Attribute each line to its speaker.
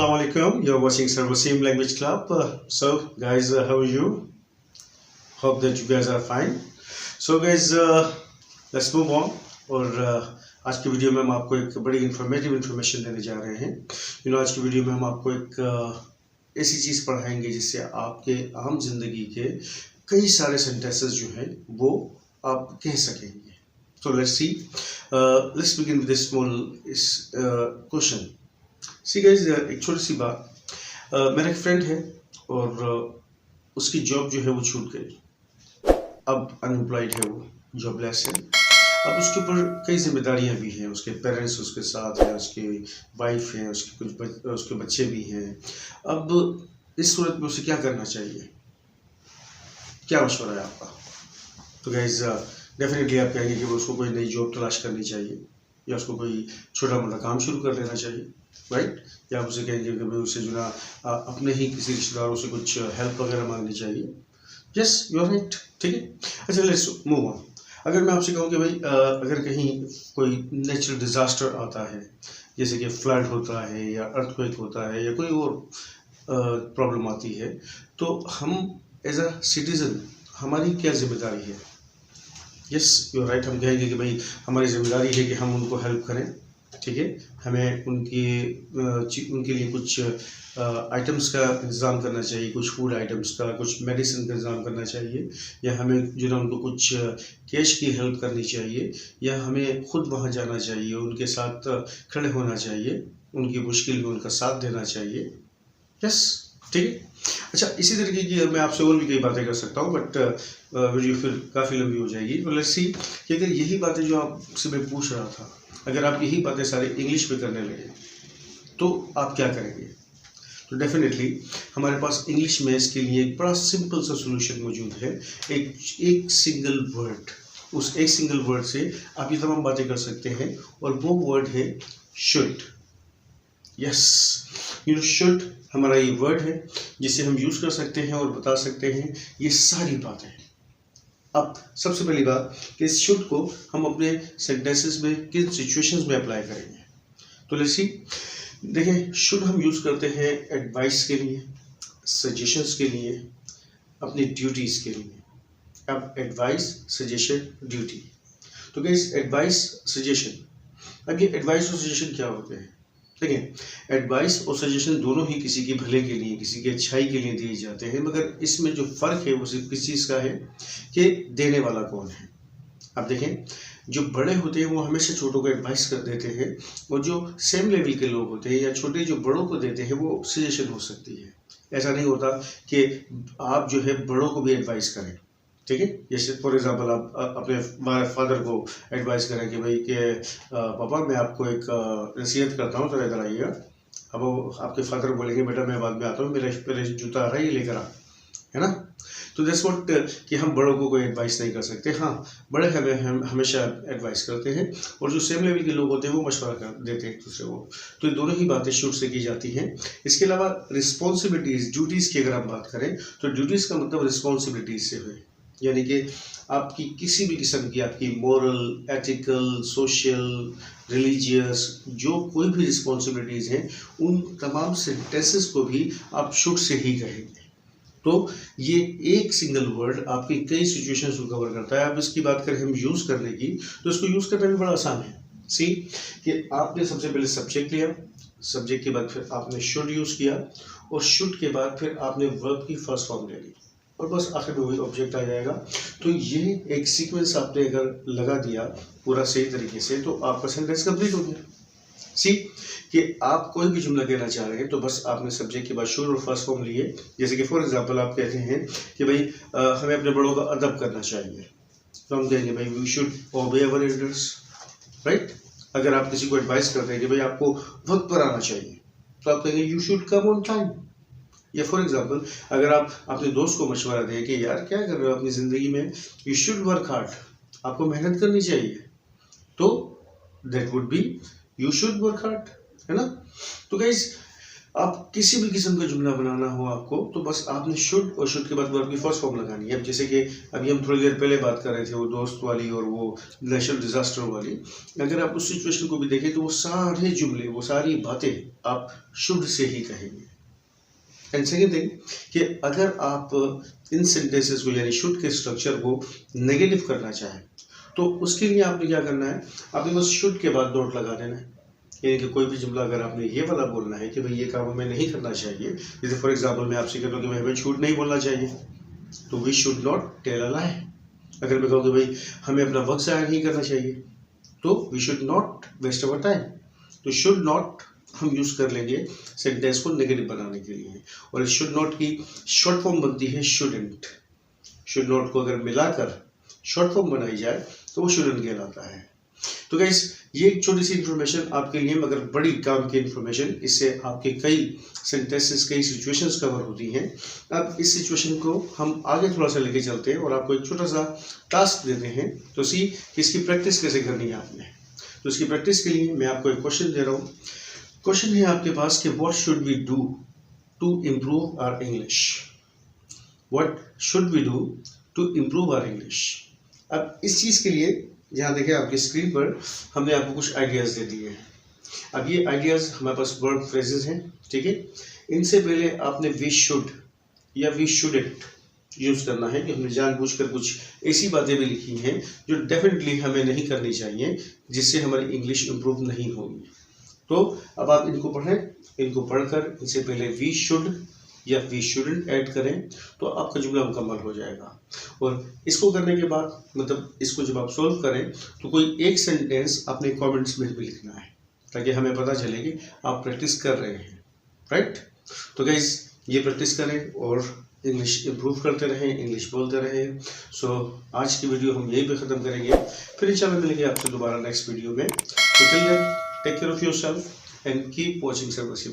Speaker 1: Assalamu alaikum. You're watching Sarvasim Language Club. So, guys, how are you? Hope that you guys are fine. So, guys, let's move on. और आज की video में हम आपको एक बड़ी इंफॉर्मेशन देने जा रहे हैं। आज की वीडियो में हम आपको एक ऐसी चीज़ पढ़ाएंगे जिससे आपके आम जिंदगी के कई सारे सेंटेंसेस जो हैं वो आप कह सकेंगे। So let's see. Let's begin with this small question. See guys, एक छोटी सी बात। मेरा एक फ्रेंड है और उसकी जॉब जो है वो छूट गई। अब अनएम्प्लॉयड है, वो जॉबलेस है। अब उसके ऊपर कई जिम्मेदारियां भी हैं, उसके पेरेंट्स उसके साथ हैं, उसकी वाइफ है, उसके बच्चे भी हैं। अब इस सूरत में उसे क्या करना चाहिए, क्या मशवरा है आपका? तो गाइज डेफिनेटली आप कहेंगे कि उसको कोई नई जॉब तलाश करनी चाहिए या उसको कोई छोटा मोटा काम शुरू कर लेना चाहिए, राइट? या आप उसे कहेंगे कि भाई उसे जो ना अपने ही किसी रिश्तेदारों से कुछ हेल्प वगैरह मांगनी चाहिए। यस, यू आर राइट, ठीक है। अच्छा, लेट्स मूव ऑन। अगर मैं आपसे कहूँ कि भाई अगर कहीं कोई नेचुरल डिज़ास्टर आता है, जैसे कि फ्लड होता है या अर्थक्वेक होता है या कोई और प्रॉब्लम आती है, तो हम एज अ सिटीज़न हमारी क्या जिम्मेदारी है? यस, यू राइट, हम कहेंगे कि भाई हमारी जिम्मेदारी है कि हम उनको हेल्प करें, ठीक है। हमें उनके लिए कुछ आइटम्स का इंतज़ाम करना चाहिए, कुछ फूड आइटम्स का, कुछ मेडिसिन का इंतज़ाम करना चाहिए, या हमें जो ना उनको कुछ कैश की हेल्प करनी चाहिए, या हमें खुद वहाँ जाना चाहिए, उनके साथ खड़े होना चाहिए, उनकी मुश्किल में उनका साथ देना चाहिए। यस, ठीक है। अच्छा, इसी तरीके की मैं आपसे और भी कई बातें कर सकता हूँ, बट वीडियो फिर काफ़ी लंबी हो जाएगी। तो लेट्स सी कि अगर यही बातें जो आपसे मैं पूछ रहा था, अगर आप यही बातें सारे इंग्लिश में करने लगे तो आप क्या करेंगे? तो डेफिनेटली हमारे पास इंग्लिश में इसके लिए एक बड़ा सिंपल सा सोल्यूशन मौजूद है। एक सिंगल वर्ड, उस एक सिंगल वर्ड से आप ये तमाम बातें कर सकते हैं, और वो वर्ड है शुड। यस, शुड हमारा ये वर्ड है जिसे हम यूज़ कर सकते हैं और बता सकते हैं ये सारी बातें। अब सबसे पहली बात कि इस शुड को हम अपने सेंटेंसेस में किन सिचुएशंस में अप्लाई करेंगे। तो लेट्स सी, देखें, शुड हम यूज़ करते हैं एडवाइस के लिए, सजेशंस के लिए, अपनी ड्यूटीज़ के लिए। अब एडवाइस, सजेशन, ड्यूटी। तो गाइस, एडवाइस, सजेशन, अब ये एडवाइस और सजेशन क्या होते हैं? देखिए, एडवाइस और सजेशन दोनों ही किसी के भले के लिए, किसी की अच्छाई के लिए दिए जाते हैं, मगर इसमें जो फ़र्क है वो सिर्फ किस चीज़ का है कि देने वाला कौन है। अब देखें, जो बड़े होते हैं वो हमेशा छोटों को एडवाइस कर देते हैं, और जो सेम लेवल के लोग होते हैं या छोटे जो बड़ों को देते हैं वो सजेशन हो सकती है। ऐसा नहीं होता कि आप जो है बड़ों को भी एडवाइस करें, ठीक है। जैसे फॉर एग्जांपल आप अपने फादर को एडवाइस करें कि भाई कि पापा मैं आपको एक नसीहत करता हूँ, तो इधर आइएगा। अब वो आपके फादर बोलेंगे बेटा मैं बाद में आता हूँ, मेरा पहले जूता आ रहा है, ये लेकर आ, है ना। तो दैट्स व्हाट कि हम बड़ों को कोई एडवाइस नहीं कर सकते। हाँ, बड़े हम हमेशा एडवाइस करते हैं, और जो सेम लेवल के लोग होते हैं वो मशवरा कर देते हैं एक दूसरे को। तो ये दोनों ही बातें शुड से की जाती हैं। इसके अलावा रिस्पॉन्सिबिलिटीज़, ड्यूटीज़ की अगर हम बात करें तो ड्यूटीज़ का मतलब रिस्पॉन्सिबिलिटीज से हुए, यानी कि आपकी किसी भी किस्म की आपकी मॉरल, एथिकल, सोशल, रिलीजियस जो कोई भी रिस्पॉन्सिबिलिटीज़ हैं, उन तमाम सेंटेंसेस को भी आप शुड से ही कहेंगे। तो ये एक सिंगल वर्ड आपकी कई सिचुएशंस को कवर करता है। अब इसकी बात करें हम यूज़ करने की, तो इसको यूज़ करना भी बड़ा आसान है। सी कि आपने सबसे पहले सब्जेक्ट लिया, सब्जेक्ट के बाद फिर आपने शुड यूज़ किया, और शुड के बाद फिर आपने वर्ब की फर्स्ट फॉर्म ले ली, और बस आखिर में वही ऑब्जेक्ट आ जाएगा। तो ये एक सीक्वेंस आपने अगर लगा दिया पूरा सही तरीके से, तो आपका सेंटेंस कंप्लीट हो गया। सी कि आप कोई भी जुमला कहना चाह रहे हैं, तो बस आपने सब्जेक्ट के बाद शुड और फर्स्ट फॉर्म लिए। जैसे कि फॉर एग्जांपल आप कहते हैं कि भाई हमें अपने बड़ों का अदब करना चाहिए, तो हम कहेंगे भाई we should obey our elders, right. अगर आप किसी को एडवाइस करते हैं कि भाई आपको वक्त पर आना चाहिए, तो आप कहेंगे you should come on time. या फॉर एग्जांपल अगर आप अपने दोस्त को मशवरा दें कि यार क्या कर रहे हो अपनी ज़िंदगी में, यू शुड वर्क हार्ड, आपको मेहनत करनी चाहिए, तो that would be you should work hard, है ना। तो गाइस आप किसी भी किस्म का जुमला बनाना हो आपको, तो बस आपने शुड और शुड के बाद वर्ब की फर्स्ट फॉर्म लगानी है। अब जैसे कि अभी हम थोड़ी देर पहले बात कर रहे थे वो दोस्त वाली और वो नेचुरल डिजास्टर वाली, अगर आप उस सिचुएशन को भी देखें तो वो सारे जुमले, वो सारी बातें आप शुड से ही कहेंगे। एंड सेकेंड थिंग कि अगर आप इन सेंटेंसेस को यानी शुड के स्ट्रक्चर को नेगेटिव करना चाहें तो उसके लिए आपने क्या करना है, आपने बस शुड के बाद डॉट लगा देना है। यानी कि कोई भी जुमला अगर आपने ये वाला बोलना है कि भाई ये काम हमें नहीं करना चाहिए, जैसे फॉर एग्जांपल मैं आपसे कहता हूँ कि भाई हमें झूठ नहीं बोलना चाहिए, तो we should not tell a lie. अगर मैं कहूँ कि भाई हमें अपना वक्त ज़ाया नहीं करना चाहिए, तो we should not waste our time. तो शुड नॉट हम यूज़ कर लेंगे सेंटेंस को नेगेटिव बनाने के लिए, और शुड नॉट की शॉर्ट फॉर्म बनती है शुडंट। शुड नॉट को अगर मिलाकर शॉर्ट फॉर्म बनाई जाए तो वो शुडंट कहलाता है। तो गाइस ये एक छोटी सी इन्फॉर्मेशन आपके लिए, मगर बड़ी काम की इन्फॉर्मेशन, इससे आपके कई सेंटेंसेस, कई सिचुएशंस कवर होती हैं। अब इस सिचुएशन को हम आगे थोड़ा सा लेके चलते हैं और आपको एक छोटा सा टास्क देते हैं, तो सी कि इसकी प्रैक्टिस कैसे करनी है आपने। तो इसकी प्रैक्टिस के लिए मैं आपको एक क्वेश्चन दे रहा हूँ। क्वेश्चन है आपके पास कि what should we do to improve our English. What should we do to improve our English. अब इस चीज़ के लिए यहाँ देखिए आपकी स्क्रीन पर हमने आपको कुछ आइडियाज़ दे दिए हैं। अब ये आइडियाज़ हमारे पास वर्ब फ्रेजेस हैं, ठीक है। इनसे पहले आपने वी शुड या वी शुडंट यूज़ करना है कि हमने जानबूझकर कुछ ऐसी बातें भी लिखी हैं जो डेफिनेटली हमें नहीं करनी चाहिए, जिससे हमारी इंग्लिश इम्प्रूव नहीं होगी। तो अब आप इनको पढ़ें, इनको पढ़कर इनसे पहले वी शुड या वी शुडंट ऐड करें तो आपका जुमला मुकम्मल हो जाएगा। और इसको करने के बाद, मतलब इसको जब आप सोल्व करें तो कोई एक सेंटेंस अपने कमेंट्स में भी लिखना है, ताकि हमें पता चले कि आप प्रैक्टिस कर रहे हैं, राइट। तो गाइस ये प्रैक्टिस करें और इंग्लिश इम्प्रूव करते रहें, इंग्लिश बोलते रहें। सो आज की वीडियो हम यहीं पे ख़त्म करेंगे, फिर इंशाल्लाह मिलेंगे आपसे दोबारा नेक्स्ट वीडियो में। तो till then take care of yourself and keep watching service.